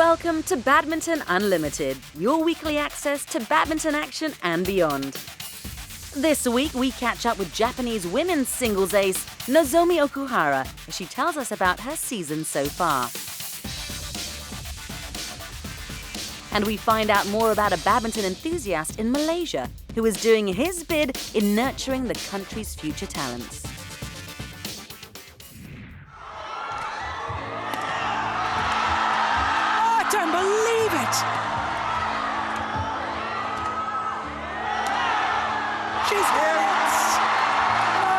Welcome to Badminton Unlimited, your weekly access to badminton action and beyond. This week, we catch up with Japanese women's singles ace Nozomi Okuhara as she tells us about her season so far. And we find out more about a badminton enthusiast in Malaysia who is doing his bid in nurturing the country's future talents. I don't believe it! She's here!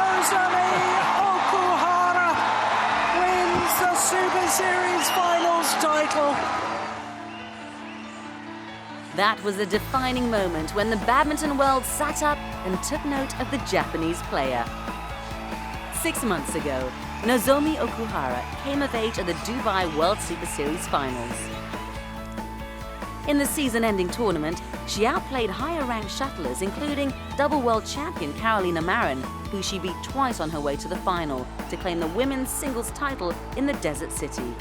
Nozomi Okuhara wins the Super Series Finals title. That was a defining moment when the badminton world sat up and took note of the Japanese player. 6 months ago, Nozomi Okuhara came of age at the Dubai World Superseries Finals. In the season-ending tournament, she outplayed higher-ranked shuttlers, including double world champion Carolina Marin, who she beat twice on her way to the final to claim the women's singles title in the desert city.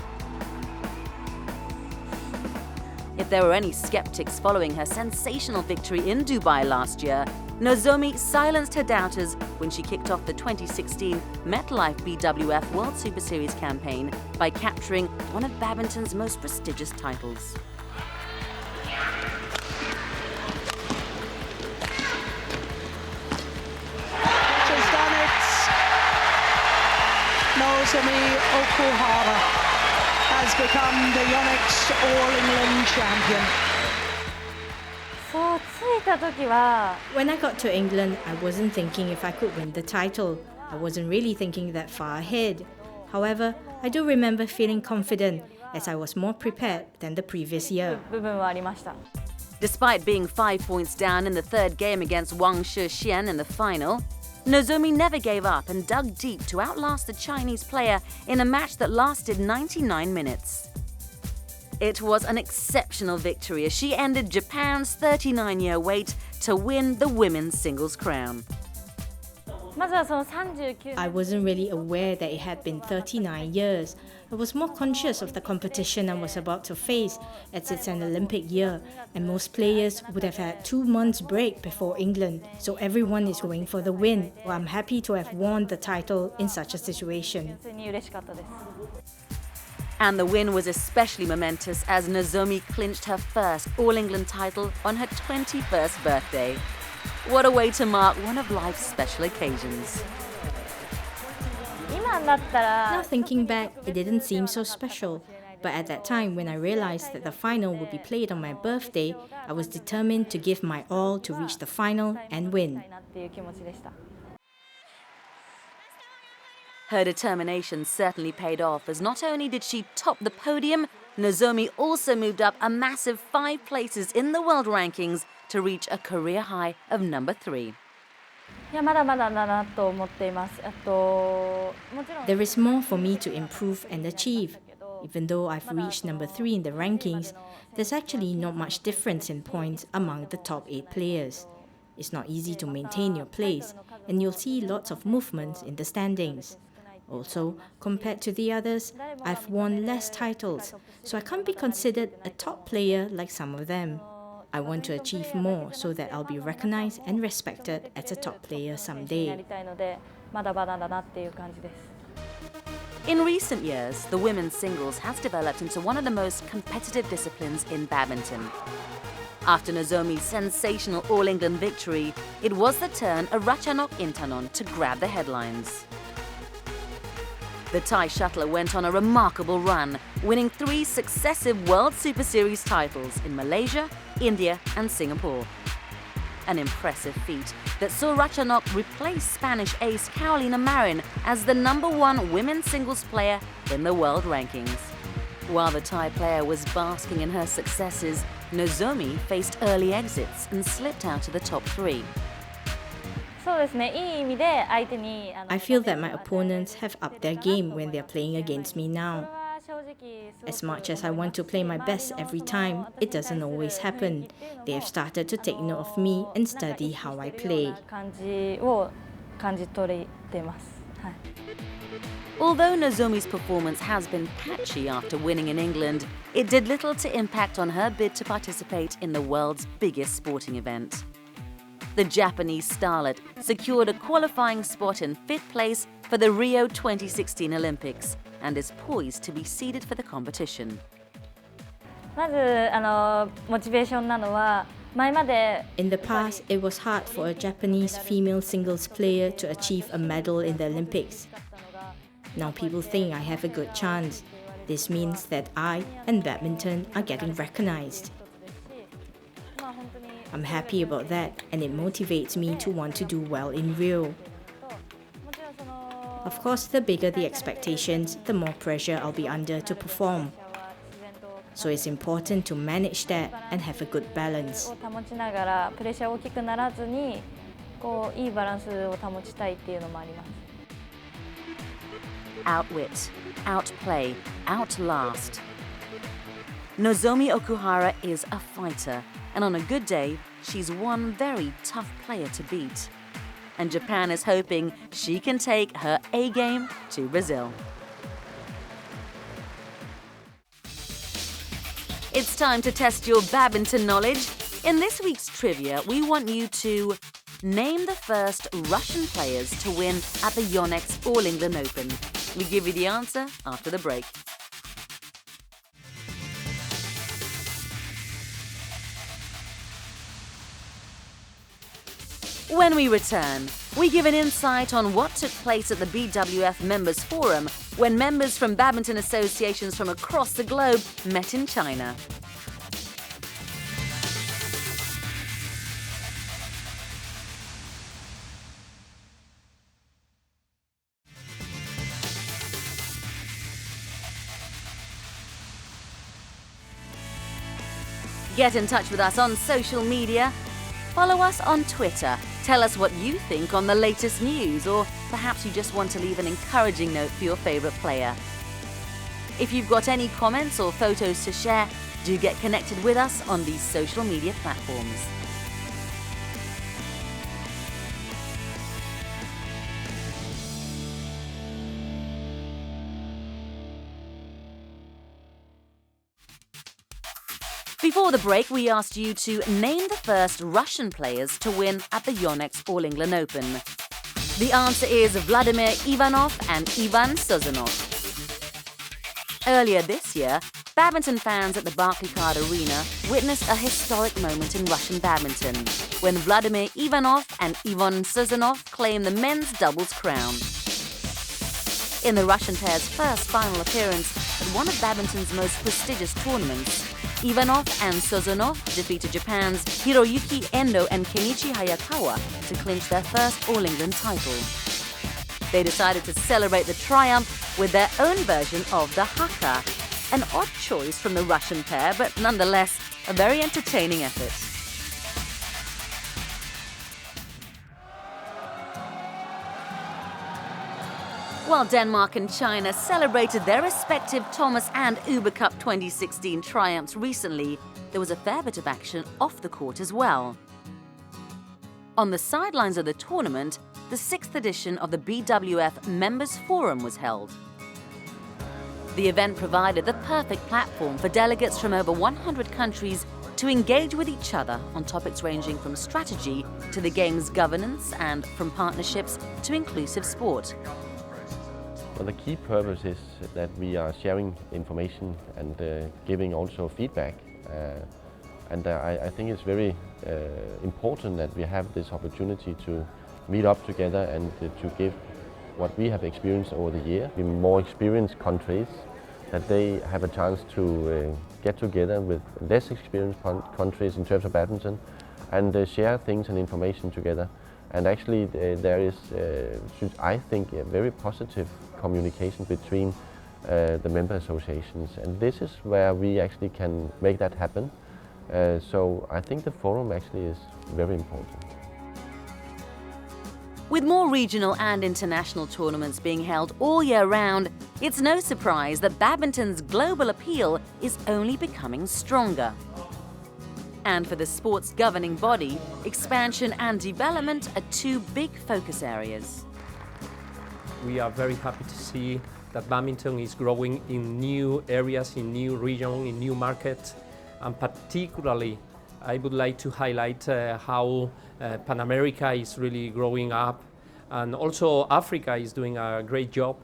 If there were any skeptics following her sensational victory in Dubai last year, Nozomi silenced her doubters when she kicked off the 2016 MetLife BWF World Superseries campaign by capturing one of badminton's most prestigious titles. She's done it! Nozomi Okuhara has become the Yonex All-England champion. When I got to England, I wasn't thinking if I could win the title. I wasn't really thinking that far ahead. However, I do remember feeling confident as I was more prepared than the previous year. Despite being 5 points down in the third game against Wang Shixian in the final, Nozomi never gave up and dug deep to outlast the Chinese player in a match that lasted 99 minutes. It was an exceptional victory as she ended Japan's 39-year wait to win the women's singles crown. I wasn't really aware that it had been 39 years. I was more conscious of the competition I was about to face, as it's an Olympic year, and most players would have had 2 months break before England, so everyone is going for the win. Well, I'm happy to have won the title in such a situation. And the win was especially momentous as Nozomi clinched her first All-England title on her 21st birthday. What a way to mark one of life's special occasions. Now thinking back, it didn't seem so special. But at that time, when I realized that the final would be played on my birthday, I was determined to give my all to reach the final and win. Her determination certainly paid off as not only did she top the podium, Nozomi also moved up a massive 5 places in the world rankings to reach a career high of number 3. There is more for me to improve and achieve. Even though I've reached number 3 in the rankings, there's actually not much difference in points among the top 8 players. It's not easy to maintain your place, and you'll see lots of movements in the standings. Also, compared to the others, I've won less titles, so I can't be considered a top player like some of them. I want to achieve more so that I'll be recognized and respected as a top player someday. In recent years, the women's singles has developed into one of the most competitive disciplines in badminton. After Nozomi's sensational All-England victory, it was the turn of Ratchanok Intanon to grab the headlines. The Thai shuttler went on a remarkable run, winning 3 successive World Super Series titles in Malaysia, India and Singapore. An impressive feat that saw Ratchanok replace Spanish ace Carolina Marin as the number 1 women's singles player in the world rankings. While the Thai player was basking in her successes, Nozomi faced early exits and slipped out of the top 3. I feel that my opponents have upped their game when they're playing against me now. As much as I want to play my best every time, it doesn't always happen. They have started to take note of me and study how I play. Although Nozomi's performance has been patchy after winning in England, it did little to impact on her bid to participate in the world's biggest sporting event. The Japanese starlet secured a qualifying spot in 5th place for the Rio 2016 Olympics and is poised to be seeded for the competition. まずモチベーションなのは前まで In the past, it was hard for a Japanese female singles player to achieve a medal in the Olympics. Now people think I have a good chance. This means that I and badminton are getting recognized. I'm happy about that, and it motivates me to want to do well in Rio. Of course, the bigger the expectations, the more pressure I'll be under to perform. So it's important to manage that and have a good balance. 保ちながらプレッシャーを大きくならずにいいバランスを保ちたいっていうのもあります。 Outwit, outplay, outlast. Nozomi Okuhara is a fighter, and on a good day, she's one very tough player to beat. And Japan is hoping she can take her A game to Brazil. It's time to test your badminton knowledge. In this week's trivia, we want you to name the first Russian players to win at the Yonex All England Open. We give you the answer after the break. When we return, we give an insight on what took place at the BWF Members Forum when members from badminton associations from across the globe met in China. Get in touch with us on social media. Follow us on Twitter. Tell us what you think on the latest news, or perhaps you just want to leave an encouraging note for your favourite player. If you've got any comments or photos to share, do get connected with us on these social media platforms. Before the break, we asked you to name the first Russian players to win at the Yonex All England Open. The answer is Vladimir Ivanov and Ivan Sozonov. Earlier this year, badminton fans at the Barclaycard Arena witnessed a historic moment in Russian badminton when Vladimir Ivanov and Ivan Sozonov claimed the men's doubles crown. In the Russian pair's first final appearance at one of badminton's most prestigious tournaments, Ivanov and Sozonov defeated Japan's Hiroyuki Endo and Kenichi Hayakawa to clinch their first All England title. They decided to celebrate the triumph with their own version of the haka, an odd choice from the Russian pair, but nonetheless a very entertaining effort. While Denmark and China celebrated their respective Thomas and Uber Cup 2016 triumphs recently, there was a fair bit of action off the court as well. On the sidelines of the tournament, the 6th edition of the BWF Members Forum was held. The event provided the perfect platform for delegates from over 100 countries to engage with each other on topics ranging from strategy to the game's governance and from partnerships to inclusive sport. Well, the key purpose is that we are sharing information and giving also feedback. I think it's very important that we have this opportunity to meet up together and to give what we have experienced over the year. In more experienced countries, that they have a chance to get together with less experienced countries in terms of badminton and share things and information together. And actually there is, I think, a very positive communication between the member associations, and this is where we actually can make that happen. So I think the forum actually is very important. With more regional and international tournaments being held all year round, it's no surprise that badminton's global appeal is only becoming stronger. And for the sport's governing body, expansion and development are two big focus areas. We are very happy to see that badminton is growing in new areas, in new regions, in new markets, and particularly I would like to highlight how Pan America is really growing up, and also Africa is doing a great job.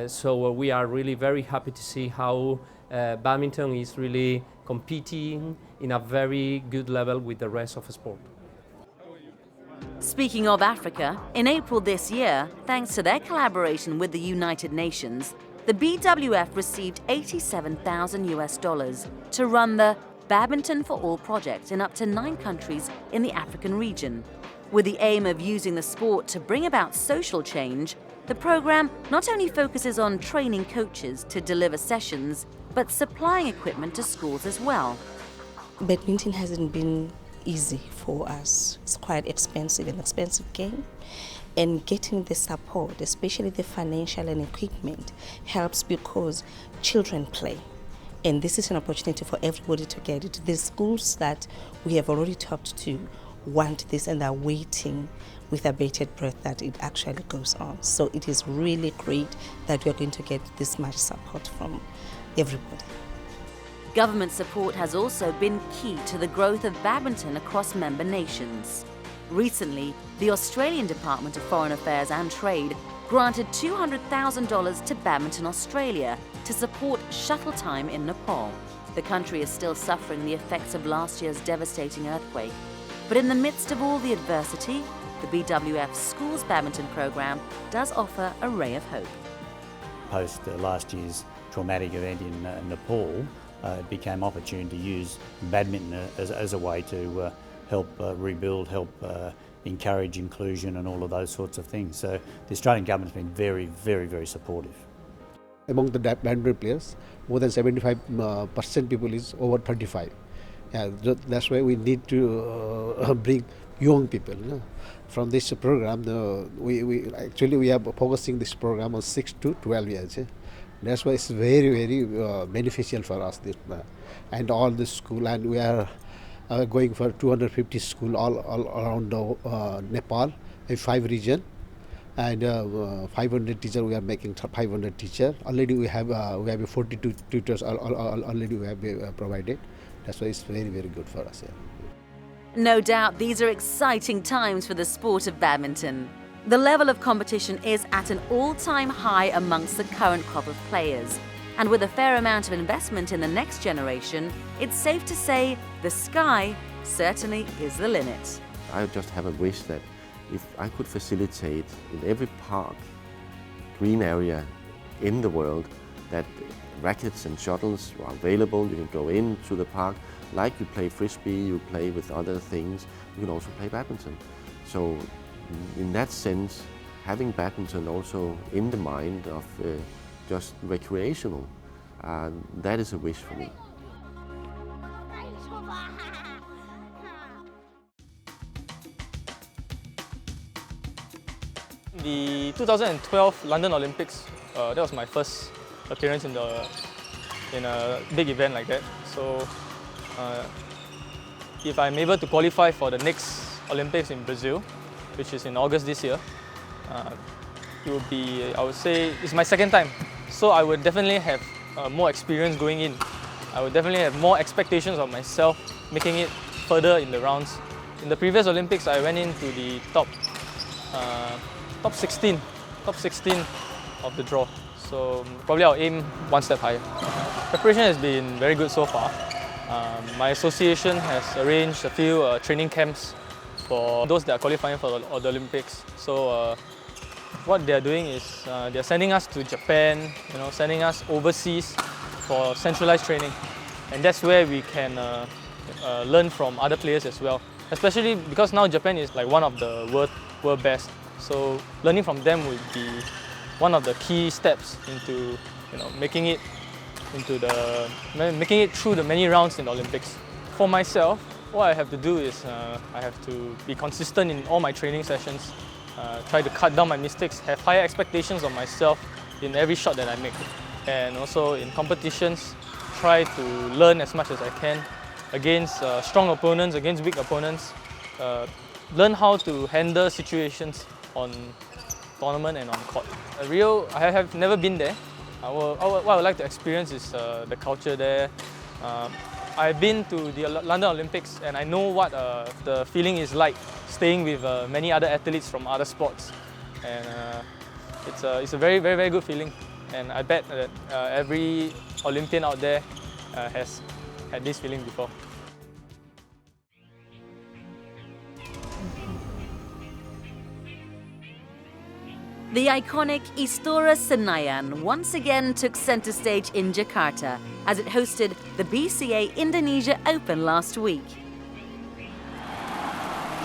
So we are really very happy to see how badminton is really competing in a very good level with the rest of the sport. Speaking of Africa, in April this year, thanks to their collaboration with the United Nations, the BWF received $87,000 to run the Badminton for All project in up to 9 countries in the African region. With the aim of using the sport to bring about social change, the program not only focuses on training coaches to deliver sessions, but supplying equipment to schools as well. Badminton hasn't been easy for us. It's quite expensive, an expensive game. And getting the support, especially the financial and equipment, helps because children play. And this is an opportunity for everybody to get it. The schools that we have already talked to want this and are waiting with a bated breath that it actually goes on. So it is really great that we are going to get this much support from everybody. Government support has also been key to the growth of badminton across member nations. Recently, the Australian Department of Foreign Affairs and Trade granted $200,000 to Badminton Australia to support shuttle time in Nepal. The country is still suffering the effects of last year's devastating earthquake. But in the midst of all the adversity, the BWF Schools Badminton program does offer a ray of hope. Post last year's traumatic event in Nepal, it became opportune to use badminton as a way to help rebuild, help encourage inclusion and all of those sorts of things. So the Australian government's been very, very, very supportive. Among the badminton players, more than 75% people is over 35. Yeah, that's why we need to bring young people. From this program, we are focusing this program on 6 to 12 years. That's why it's very, very beneficial for us. And all the school, and we are going for 250 schools all around Nepal, in 5 regions. And 500 teachers, we are making 500 teachers. Already we have 42 tutors already we have provided. That's why it's very, very good for us. Yeah. No doubt these are exciting times for the sport of badminton. The level of competition is at an all-time high amongst the current crop of players. And with a fair amount of investment in the next generation, it's safe to say the sky certainly is the limit. I just have a wish that if I could facilitate in every park, green area in the world, that rackets and shuttles are available. You can go into the park, like you play frisbee, you play with other things, you can also play badminton. So in that sense, having badminton also in the mind of just recreational, that is a wish for me. The 2012 London Olympics, that was my first appearance in a big event like that. So if I'm able to qualify for the next Olympics in Brazil, which is in August this year, it would be, I would say, it's my second time. So I would definitely have more experience going in. I would definitely have more expectations of myself, making it further in the rounds. In the previous Olympics, I went into the top 16 of the draw. So probably I'll aim one step higher. Preparation has been very good so far. My association has arranged a few training camps for those that are qualifying for the Olympics. So what they're doing is they're sending us to Japan, sending us overseas for centralized training. And that's where we can learn from other players as well. Especially because now Japan is like one of the world best. So learning from them would be one of the key steps into making it through the many rounds in the Olympics. For myself, what I have to do is I have to be consistent in all my training sessions, try to cut down my mistakes, have higher expectations of myself in every shot that I make. And also in competitions, try to learn as much as I can against strong opponents, against weak opponents, learn how to handle situations on tournament and on court. Rio, I have never been there. What I would like to experience is the culture there. I've been to the London Olympics and I know what the feeling is like staying with many other athletes from other sports. And it's a very, very, very good feeling. And I bet that every Olympian out there has had this feeling before. The iconic Istora Senayan once again took center stage in Jakarta as it hosted the BCA Indonesia Open last week.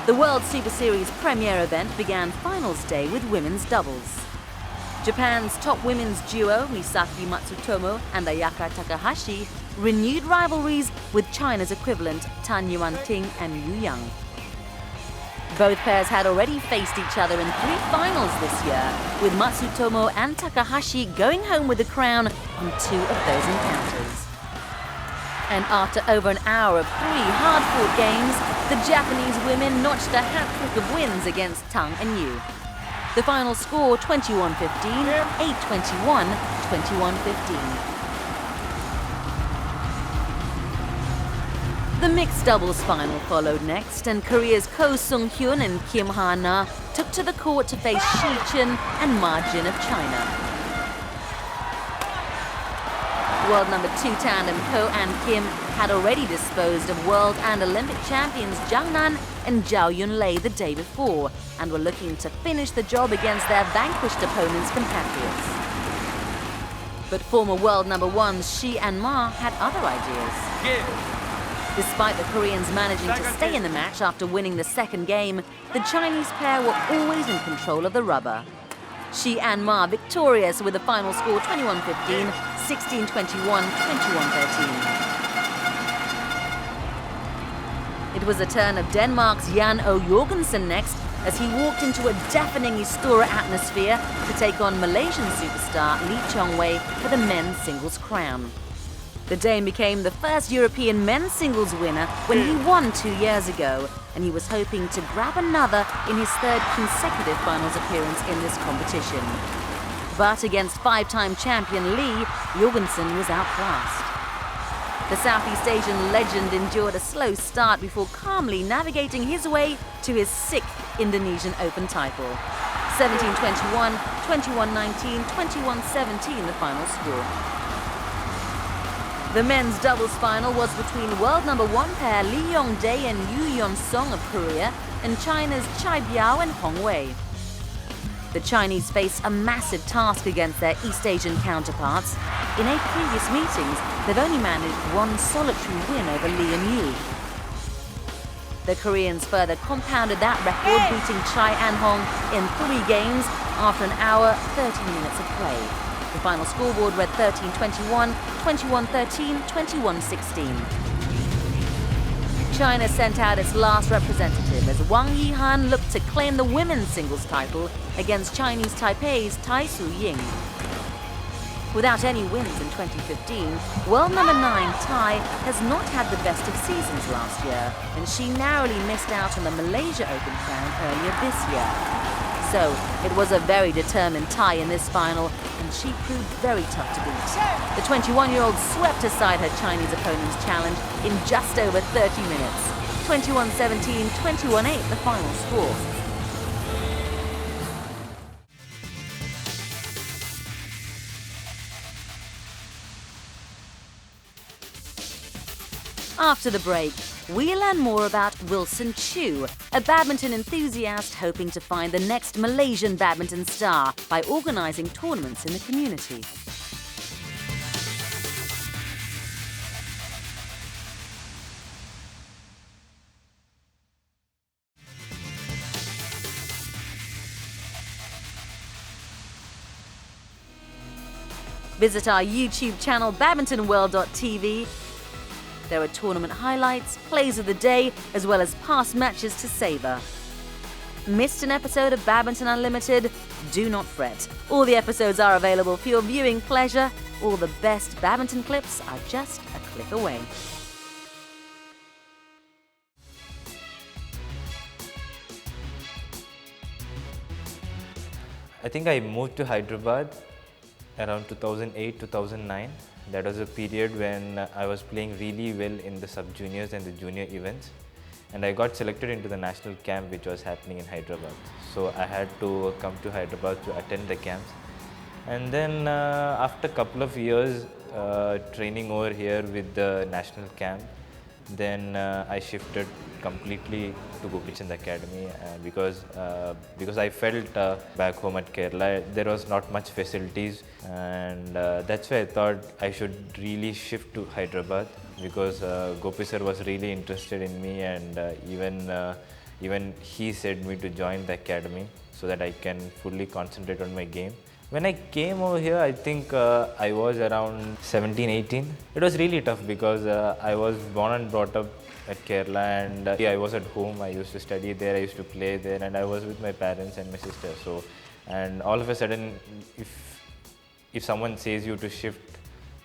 The World Superseries premiere event began finals day with women's doubles. Japan's top women's duo, Misaki Matsutomo and Ayaka Takahashi, renewed rivalries with China's equivalent Tan Yuanting and Yu Yang. Both pairs had already faced each other in 3 finals this year, with Matsutomo and Takahashi going home with the crown on 2 of those encounters. And after over an hour of 3 hard-fought games, the Japanese women notched a hat-trick of wins against Tang and Yu. The final score 21-15, 8-21, 21-15. The mixed doubles final followed next, and Korea's Ko Sung-hyun and Kim Ha-na took to the court to face Shi Chun and Ma Jin of China. World number 2 tandem Ko and Kim had already disposed of world and Olympic champions Jiang Nan and Zhao Yunlei the day before, and were looking to finish the job against their vanquished opponents' compatriots. But former world number 1s Shi and Ma had other ideas. Despite the Koreans managing to stay in the match after winning the second game, the Chinese pair were always in control of the rubber. Shi and Ma victorious with the final score 21-15, 16-21, 21-13. It was the turn of Denmark's Jan O. Jorgensen next, as he walked into a deafening Istora atmosphere to take on Malaysian superstar Lee Chong-wei for the men's singles crown. The Dane became the first European men's singles winner when he won 2 years ago, and he was hoping to grab another in his 3rd consecutive finals appearance in this competition. But against 5-time champion Lee, Jorgensen was outclassed. The Southeast Asian legend endured a slow start before calmly navigating his way to his 6th Indonesian Open title. 17-21, 21-19, 21-17 the final score. The men's doubles final was between world number 1 pair Lee Yong-dae and Yu Yeon-song of Korea and China's Chai Biao and Hong Wei. The Chinese face a massive task against their East Asian counterparts. In 8 previous meetings, they've only managed 1 solitary win over Lee and Yu. The Koreans further compounded that record, beating Chai and Hong in 3 games after an hour, 30 minutes of play. The final scoreboard read 13-21, 21-13, 21-16. China sent out its last representative as Wang Yihan looked to claim the women's singles title against Chinese Taipei's Tai Su-ying. Without any wins in 2015, world number 9 Tai has not had the best of seasons last year, and she narrowly missed out on the Malaysia Open crown earlier this year. So, it was a very determined Tai in this final, and she proved very tough to beat. The 21-year-old swept aside her Chinese opponent's challenge in just over 30 minutes. 21-17, 21-8 the final score. After the break, we learn more about Wilson Chu, a badminton enthusiast hoping to find the next Malaysian badminton star by organising tournaments in the community. Visit our YouTube channel badmintonworld.tv. There are tournament highlights, plays of the day, as well as past matches to savour. Missed an episode of Badminton Unlimited? Do not fret. All the episodes are available for your viewing pleasure. All the best badminton clips are just a click away. I think I moved to Hyderabad around 2008-2009. That was a period when I was playing really well in the sub-juniors and the junior events. And I got selected into the national camp which was happening in Hyderabad. So I had to come to Hyderabad to attend the camps. And then after a couple of years training over here with the national camp, then I shifted completely to Gopichand's Academy because I felt back home at Kerala there was not much facilities, and that's why I thought I should really shift to Hyderabad because Gopi sir was really interested in me, and even he said me to join the academy so that I can fully concentrate on my game. When I came over here, I think I was around 17, 18. It was really tough because I was born and brought up at Kerala, and I was at home. I used to study there, I used to play there, and I was with my parents and my sister. So, and all of a sudden, if someone says you to shift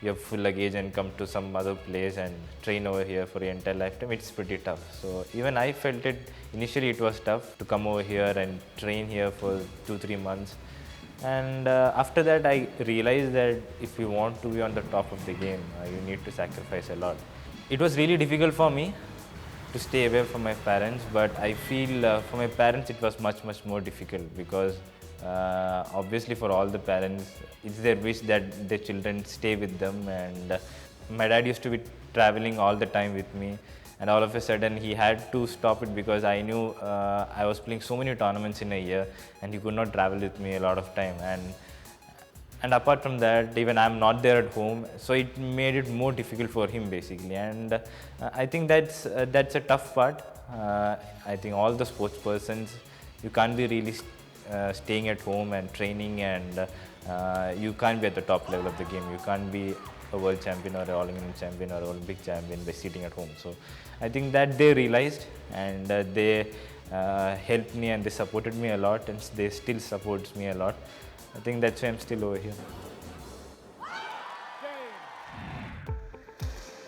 your full luggage and come to some other place and train over here for your entire lifetime, it's pretty tough. So even I felt it, initially it was tough to come over here and train here for 2-3 months. And after that I realized that if you want to be on the top of the game, you need to sacrifice a lot. It was really difficult for me to stay away from my parents, but I feel for my parents it was much more difficult because obviously for all the parents it's their wish that their children stay with them, and my dad used to be traveling all the time with me, and all of a sudden he had to stop it because I knew I was playing so many tournaments in a year and he could not travel with me a lot of time, and apart from that even I'm not there at home, so it made it more difficult for him basically, and I think that's a tough part. I think all the sports persons, you can't be really staying at home and training, and you can't be at the top level of the game. You can't be a world champion or an All England champion or an Olympic champion by sitting at home. So I think that they realized, and they helped me and they supported me a lot, and they still support me a lot. I think that's why I'm still over here.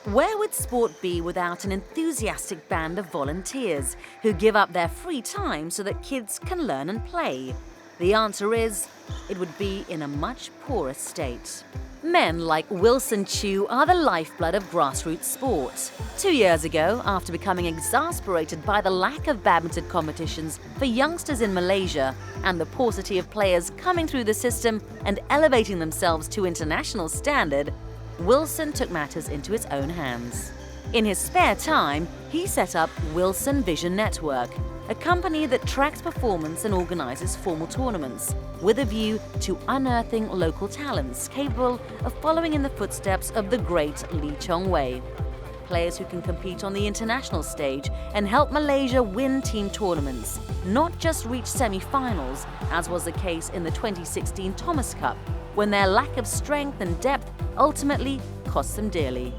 Where would sport be without an enthusiastic band of volunteers who give up their free time so that kids can learn and play? The answer is, it would be in a much poorer state. Men like Wilson Chu are the lifeblood of grassroots sport. 2 years ago, after becoming exasperated by the lack of badminton competitions for youngsters in Malaysia and the paucity of players coming through the system and elevating themselves to international standard, Wilson took matters into his own hands. In his spare time, he set up Wilson Vision Network, a company that tracks performance and organizes formal tournaments, with a view to unearthing local talents capable of following in the footsteps of the great Lee Chong Wei. Players who can compete on the international stage and help Malaysia win team tournaments, not just reach semi-finals, as was the case in the 2016 Thomas Cup, when their lack of strength and depth ultimately cost them dearly.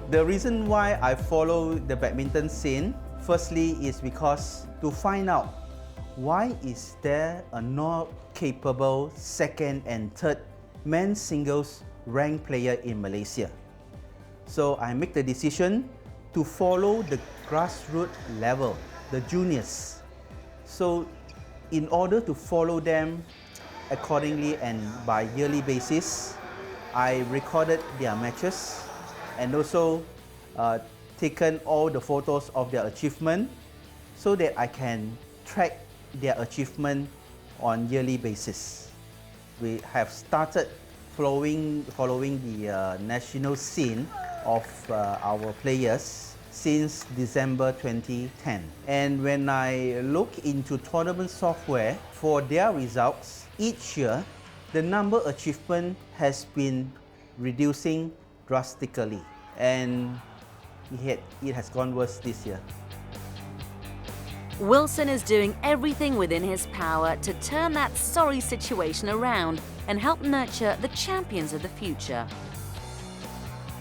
The reason why I follow the badminton scene, firstly, is because to find out why is there a not capable second and third men's singles ranked player in Malaysia. So I make the decision to follow the grassroots level, the juniors. So in order to follow them accordingly and by yearly basis, I recorded their matches and also taken all the photos of their achievement so that I can track their achievement on yearly basis. We have started following the national scene of our players since December 2010. And when I look into tournament software for their results, each year the number achievement has been reducing drastically, and it has gone worse this year. Wilson is doing everything within his power to turn that sorry situation around and help nurture the champions of the future.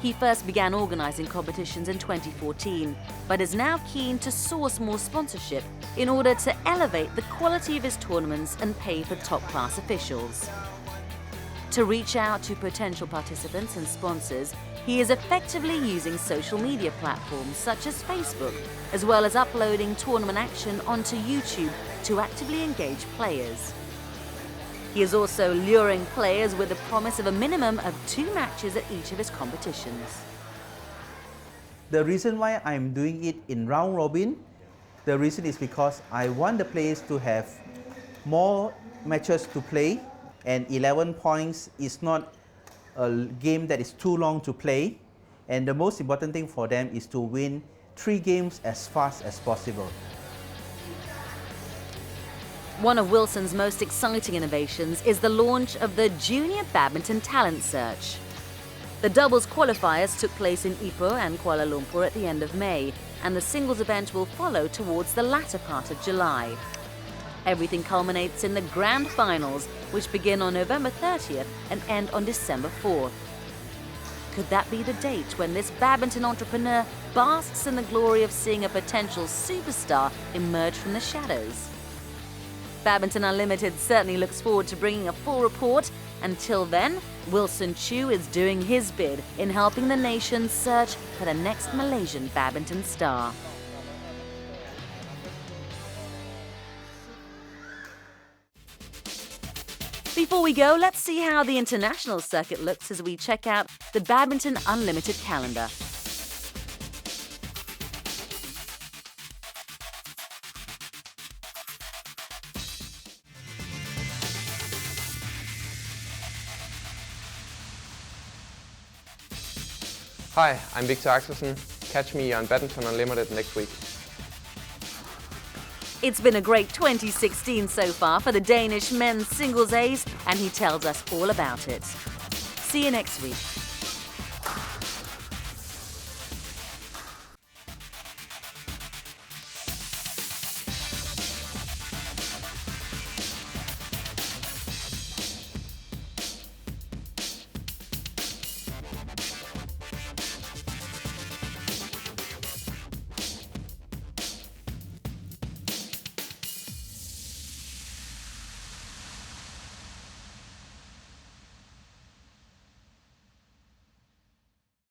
He first began organizing competitions in 2014, but is now keen to source more sponsorship in order to elevate the quality of his tournaments and pay for top-class officials. To reach out to potential participants and sponsors, he is effectively using social media platforms such as Facebook, as well as uploading tournament action onto YouTube to actively engage players. He is also luring players with the promise of a minimum of 2 matches at each of his competitions. The reason why I'm doing it in round robin, the reason is because I want the players to have more matches to play, and 11 points is not a game that is too long to play, and the most important thing for them is to win 3 games as fast as possible. One of Wilson's most exciting innovations is the launch of the Junior Badminton Talent Search. The doubles qualifiers took place in Ipoh and Kuala Lumpur at the end of May, and the singles event will follow towards the latter part of July. Everything culminates in the grand finals, which begin on November 30th and end on December 4th. Could that be the date when this badminton entrepreneur basks in the glory of seeing a potential superstar emerge from the shadows? Badminton Unlimited certainly looks forward to bringing a full report. Until then, Wilson Chu is doing his bid in helping the nation search for the next Malaysian badminton star. Before we go, let's see how the international circuit looks as we check out the Badminton Unlimited calendar. Hi, I'm Victor Axelsen. Catch me on Badminton Unlimited next week. It's been a great 2016 so far for the Danish men's singles ace, and he tells us all about it. See you next week.